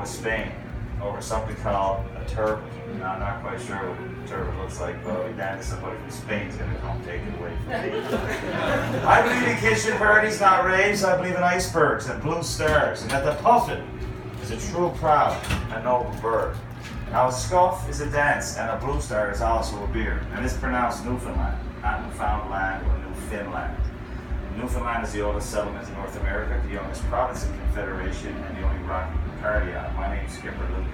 with Spain over something called a turban. Now, I'm not quite sure what a turban looks like, but then somebody from Spain's going to come take it away from me. I believe in kitchen parties, not raves. I believe in icebergs and blue stars, and that the puffin is a true proud and noble bird. Now, a scuff is a dance, and a blue star is also a beer, and it's pronounced Newfoundland, not Newfoundland or Newfoundland. Newfoundland is the oldest settlement in North America, the youngest province in Confederation, and the only rock party on. My name's Skipper Luke,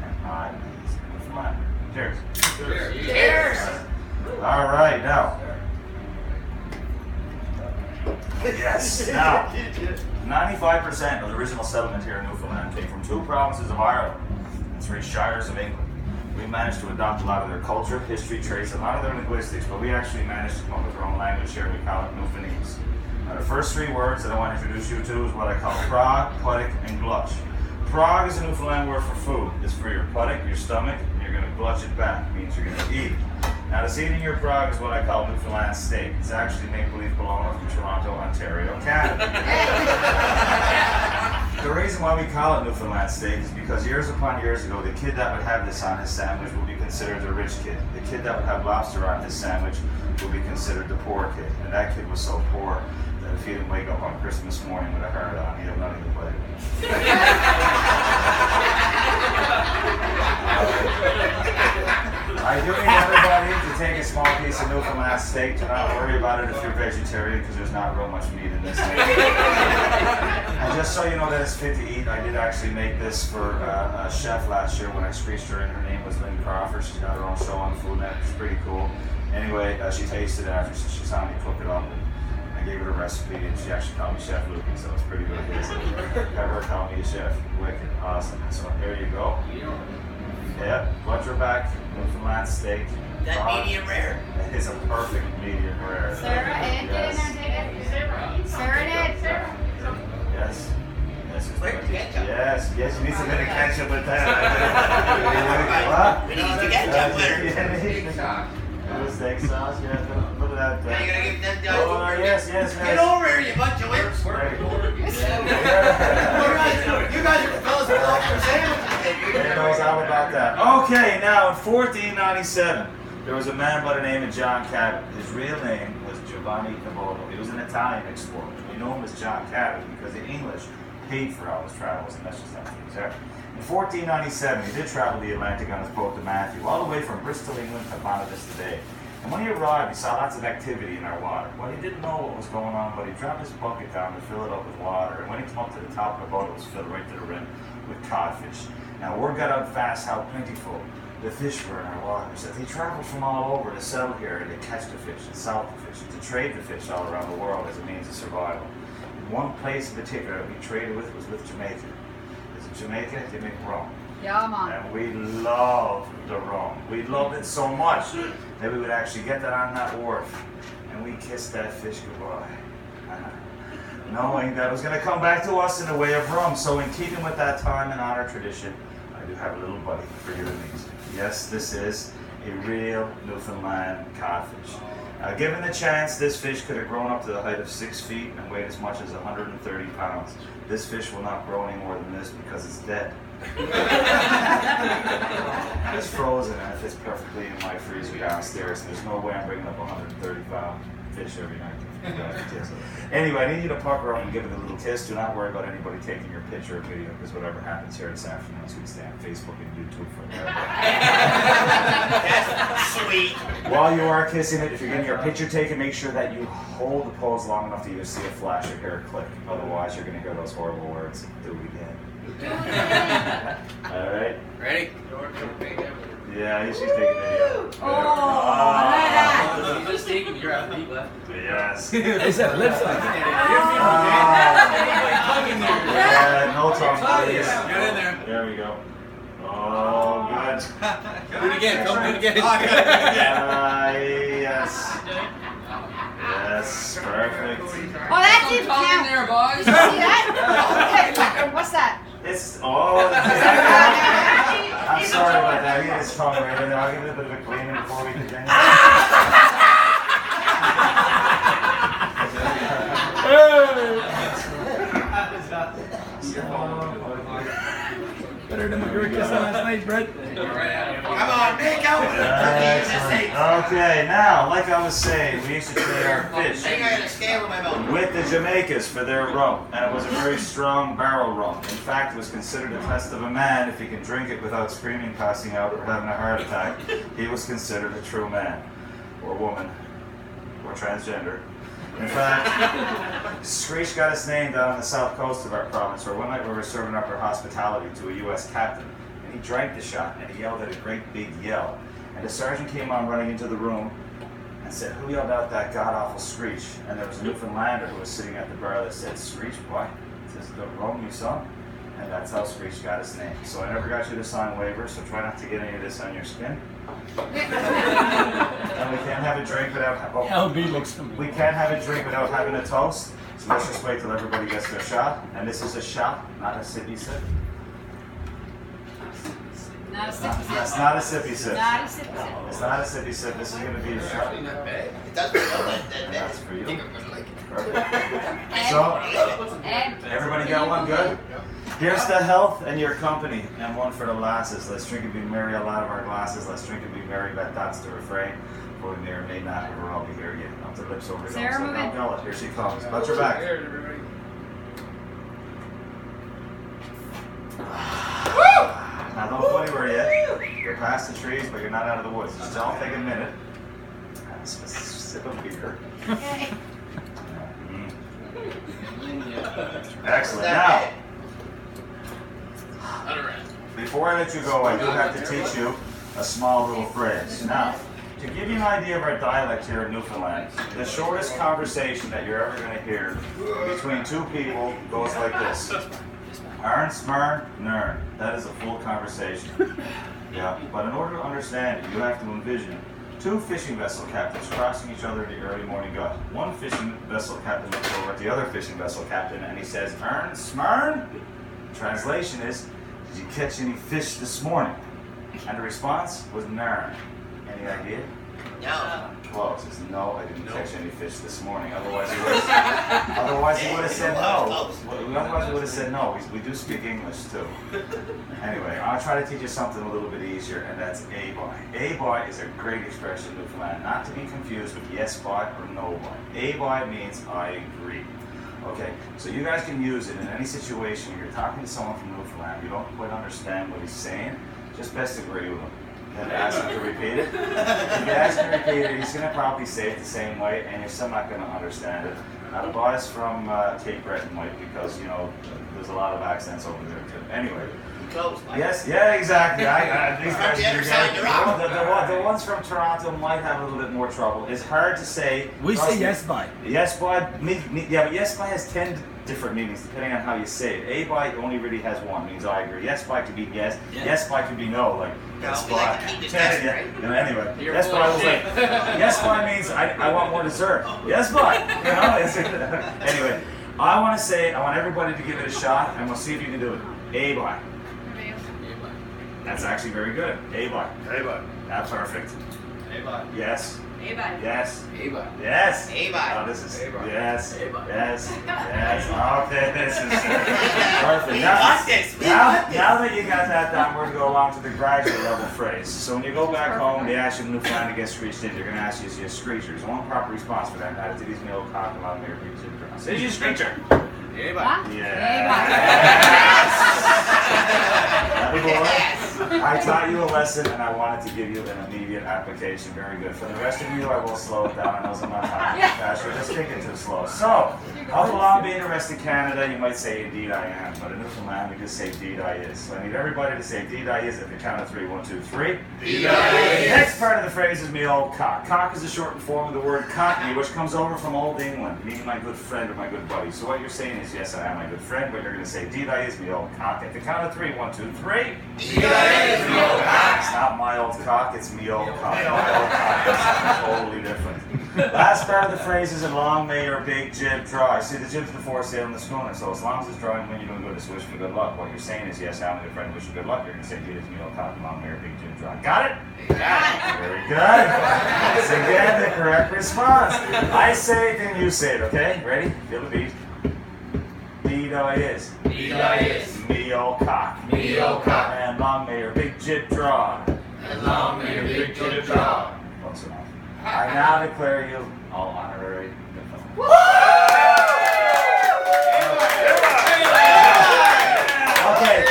and I is Newfoundland. Cheers. Cheers. Cheers. All right, now. Yes, now. 95% of the original settlement here in Newfoundland came from 2 provinces of Ireland and 3 shires of England. We managed to adopt a lot of their culture, history, traits, and a lot of their linguistics, but we actually managed to come up with our own language here. We call it Newfoundlandese. Now, the first 3 words that I want to introduce you to is what I call prog, puttock, and glutch. Prog is a Newfoundland word for food. It's for your puttock, your stomach, and you're going to glutch it back. It means you're going to eat it. Now, this eating your prog is what I call Newfoundland steak. It's actually make-believe bologna from Toronto, Ontario, Canada. The reason why we call it Newfoundland steak is because years upon years ago, the kid that would have this on his sandwich would be considered the rich kid. The kid that would have lobster on his sandwich would be considered the poor kid. And that kid was so poor that if he didn't wake up on Christmas morning with a heart on, he'd have nothing to play with. I do need everybody to take a small piece of Newfoundland steak. Do not worry about it if you're vegetarian, because there's not real much meat in this thing. And just so you know that it's fit to eat, I did actually make this for a chef last year when I screeched her in. Her name was Lynn Crawford. She's got her own show on the Food Net. It's pretty cool. Anyway, she tasted it after she saw me cook it up. I gave her a recipe, and she actually called me Chef Luke, so it's pretty good. Have her call me a chef. Wicked. Awesome. So here you go. Yeah, butcher back, Newfoundland steak. That medium rare? It is a perfect medium rare. Sarah, Ed, get in there, take it. Sarah, Ed. Yes. Yes, Where's the ketchup? yes, you need some bit of ketchup with that. We need the ketchup with Yeah, steak sauce, yeah, look at that. Now you gotta give them guys Oh, yes. Get over here, you bunch of wimps. There you go. You guys are the fellas who like your sandwiches. He knows all about that. Okay, now in 1497, there was a man by the name of John Cabot. His real name was Giovanni Caboto. He was an Italian explorer. We know him as John Cabot because the English paid for all his travels, and that's just how things are. In 1497, he did travel the Atlantic on his boat the Matthew, all the way from Bristol, England to Bonavista Vista Bay. And when he arrived, he saw lots of activity in our water. Well, he didn't know what was going on, but he dropped his bucket down to fill it up with water. And when he came up to the top of the boat, it was filled right to the rim with codfish. Now, word got out fast how plentiful the fish were in our waters, that they traveled from all over to settle here and to catch the fish and sell the fish and to trade the fish all around the world as a means of survival. One place in particular that we traded with was with Jamaica. Because in Jamaica, they make rum. Yeah, man. And we loved the rum. We loved it so much that we would actually get that on that wharf and we kissed that fish goodbye. Knowing that it was going to come back to us in the way of rum. So in keeping with that time and honor tradition, I do have a little buddy for you to meet. Yes, this is a real Newfoundland codfish. Given the chance, this fish could have grown up to the height of 6 feet and weighed as much as 130 pounds. This fish will not grow any more than this because it's dead. It's frozen and it fits perfectly in my freezer downstairs. There's no way I'm bringing up 130-pound fish every night. Anyway, I need you to pucker up and give it a little kiss. Do not worry about anybody taking your picture or video, because whatever happens here this afternoon is going to stay on Facebook and YouTube forever. That's sweet. While you are kissing it, if you're getting your picture taken, make sure that you hold the pose long enough that you see a flash or hear a click. Otherwise, you're going to hear those horrible words. Do it again. All right. Ready? Yeah, she's taking video. Oh, You just taking your feet left. Yes. Is that lip side? Yeah, no tongue, please. Get in there. There we go. Oh, good. Do it again. Come do it again. Yes. Yes, perfect. Oh, that didn't count. there, boys. You see that? Okay, what's that? It's, I'm sorry about that. I need his tongue right in there. I'll give it a bit of a cleaning before we continue. Better than my breakfast last night, Brett. Come on, make out with Excellent. Okay, now, like I was saying, we used to trade our fish I think I got a scale in my mouth. with the Jamaicas for their rum, and it was a very strong barrel rum. In fact, it was considered a test of a man if he can drink it without screaming, passing out, or having a heart attack. He was considered a true man, or woman, or transgender. In fact, Screech got his name down on the south coast of our province, where one night we were serving up our hospitality to a U.S. captain, and he drank the shot, and he yelled at a great big yell. And the sergeant came on running into the room and said, "Who yelled out that god-awful screech?" And there was a Newfoundlander who was sitting at the bar that said, "Screech, what?" He says, "The rum you son." And that's how Screech got his name. So I never got you to sign waivers, so try not to get any of this on your skin. And we can't have a drink without LB looks to me. we can't have a drink without having a toast. So let's just wait till everybody gets their shot. And this is a shot, not a sippy sip. Not a sippy sip. That's not a sippy sip. Not a sippy sip. It's not a sippy sip. This is going to be a shot. It does feel that And bad. that's for I you. think I'm gonna like it. Perfect. So, And everybody got one good? Here's the health and your company, and one for the lasses. Let's drink and be merry, a lot of our glasses. Let's drink and be merry, that's the refrain. For we may or may not ever all be here again. Up their lips over the Sarah, gums, move don't it. go it. Here she comes. Watch her back. Now don't go anywhere yet. You're past the trees, but you're not out of the woods. Just all take a minute. Have a sip of beer. okay. Excellent. Now, before I let you go, I do have to teach you a small little phrase. Now, to give you an idea of our dialect here in Newfoundland, the shortest conversation that you're ever going to hear between two people goes like this. Arn, smar, nern. That is a full conversation. Yeah, but in order to understand it, you have to envision two fishing vessel captains crossing each other in the early morning gut. One fishing vessel captain looks over at the other fishing vessel captain and he says, "Arn, smarn?" Translation is, "Did you catch any fish this morning?" And the response was, "Narn." Any idea? No. Close. It's no, I didn't catch any fish this morning. Otherwise he would have said no. Otherwise he would have said no. We do speak English too. Anyway, I'll try to teach you something a little bit easier, and that's a boy. A boy is a great expression in Newfoundland, not to be confused with yes boy or no boy. A boy means I agree. Okay, so you guys can use it in any situation. You're talking to someone from Newfoundland, you don't quite understand what he's saying, just best agree with him. And ask him to repeat it. If you ask him to repeat it, he's going to probably say it the same way, and you're still not going to understand it. Now, the boys from Cape Breton might, because, you know, there's a lot of accents over there, too. Anyway. Close. Yes, yeah, exactly. These From guys the other side of the rock. the ones from Toronto might have a little bit more trouble. It's hard to say. We Trust say me. yes by. Yes, boy. Yeah, but yes, boy has 10 different meanings depending on how you say it. A boy only really has one. Means I agree. Yes, boy could be yes. Yeah. Yes, boy could be no. Like No, yes, we boy. like to keep it yes, Yeah, right? you know, anyway, You're yes, full boy of was like. shit. Yes, boy means I want more dessert. Yes, boy. You know. Anyway, I want everybody to give it a shot, and we'll see if you can do it. A boy. That's actually very good. A boy. Hey, bud. That's perfect. Hey, bud. Yes. Hey, bud. Yes. Ava. Yes. Ava. Oh, this is Ava. yes. Ava. Yes. Yes. Okay, this is perfect. We Now, got this. We now, got this. now that you got that down, we're gonna go along to the graduate level phrase. So when you go back home, they ask you in Newfoundland to get screeched in. They're gonna ask you, is you a screecher? There's one proper response for that. Now, to these old cock and lot of mere preaching. Is you a screecher? Hey, Huh? Happy boy. Yes. I taught you a lesson and I wanted to give you an immediate application. Very good. For the rest of you, I will slow it down. I know I'm not talking too fast. You're just thinking too slow. So, up along being arrested Canada, you might say, indeed I am. But in Newfoundland, we just say, indeed I is. So I need everybody to say, indeed I is at the count of 3. 1, 2, 3. Indeed I is. Next part of the phrase is me old cock. Cock is a shortened form of the word cockney, which comes over from Old England, meaning my good friend or my good buddy. So what you're saying is, yes, I am my good friend, but you're going to say, indeed I is me old cock. At the count of 3. 1, 2, 3. Indeed I is. Me old cock. It's not my old cock, it's me old cock. My old cock is totally different. Last part of the phrase is, and long may your big jib dry. See, the jib's the foresail in the schooner, so as long as it's drying when you're doing good, it's wish for good luck. What you're saying is, yes, I'm a good friend, wish you good luck. You're going to say, it is me old cock, and long may your big jib dry. Got it? Very good. That's again the correct response. I say it, then you say it, okay? Ready? Feel the beat. Indeed I is. Indeed I is. me old cock. Me old cock. And long may your big jib draw. And long may your big jib draw. Close enough. I now declare you all honorary Newfoundland. Okay,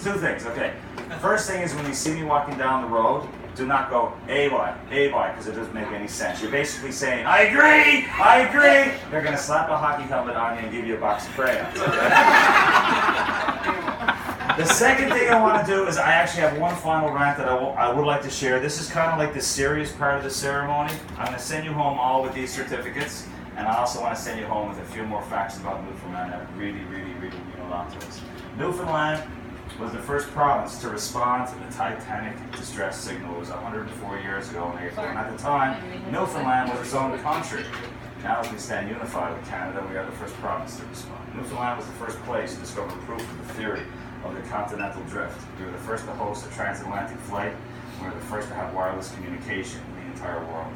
two things, okay. First thing is when you see me walking down the road, do not go, boy, because it doesn't make any sense. You're basically saying, I agree. They're going to slap a hockey helmet on you and give you a box of crayons. The second thing I want to do is I actually have one final rant that I would like to share. This is kind of like the serious part of the ceremony. I'm going to send you home all with these certificates, and I also want to send you home with a few more facts about Newfoundland that really mean a lot to us. Newfoundland was the first province to respond to the Titanic distress signal. It was 104 years ago in April, and at the time, Newfoundland was its own country. Now, as we stand unified with Canada, we are the first province to respond. Newfoundland was the first place to discover proof of the theory of the continental drift. We were the first to host a transatlantic flight. We were the first to have wireless communication in the entire world.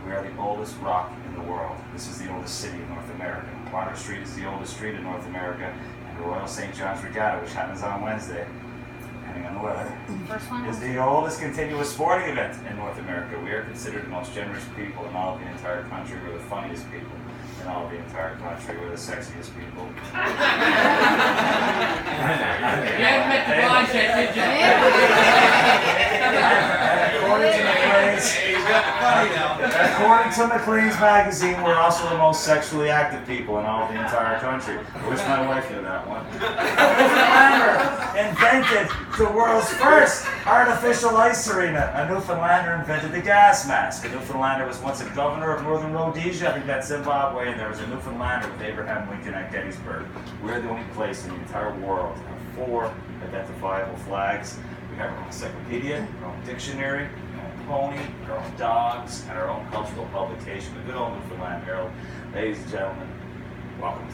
We are the oldest rock in the world. This is the oldest city in North America. Water Street is the oldest street in North America. The Royal St. John's Regatta, which happens on Wednesday, depending on the weather, is the oldest continuous sporting event in North America. We are considered the most generous people in all of the entire country. We're the funniest people in all of the entire country. We're the sexiest people. You haven't met the blonde yet, did According to Maclean's magazine, we're also the most sexually active people in all of the entire country. I wish my wife knew that one. Newfoundlander invented the world's first artificial ice arena. A Newfoundlander invented the gas mask. A Newfoundlander was once a governor of Northern Rhodesia, I think that's Zimbabwe, and there was a Newfoundlander with Abraham Lincoln at Gettysburg. We're the only place in the entire world to have 4 identifiable flags. We have our own encyclopedia, our own dictionary, pony, our own dogs, and our own cultural publication, the good old Newfoundland Herald. Ladies and gentlemen, welcome.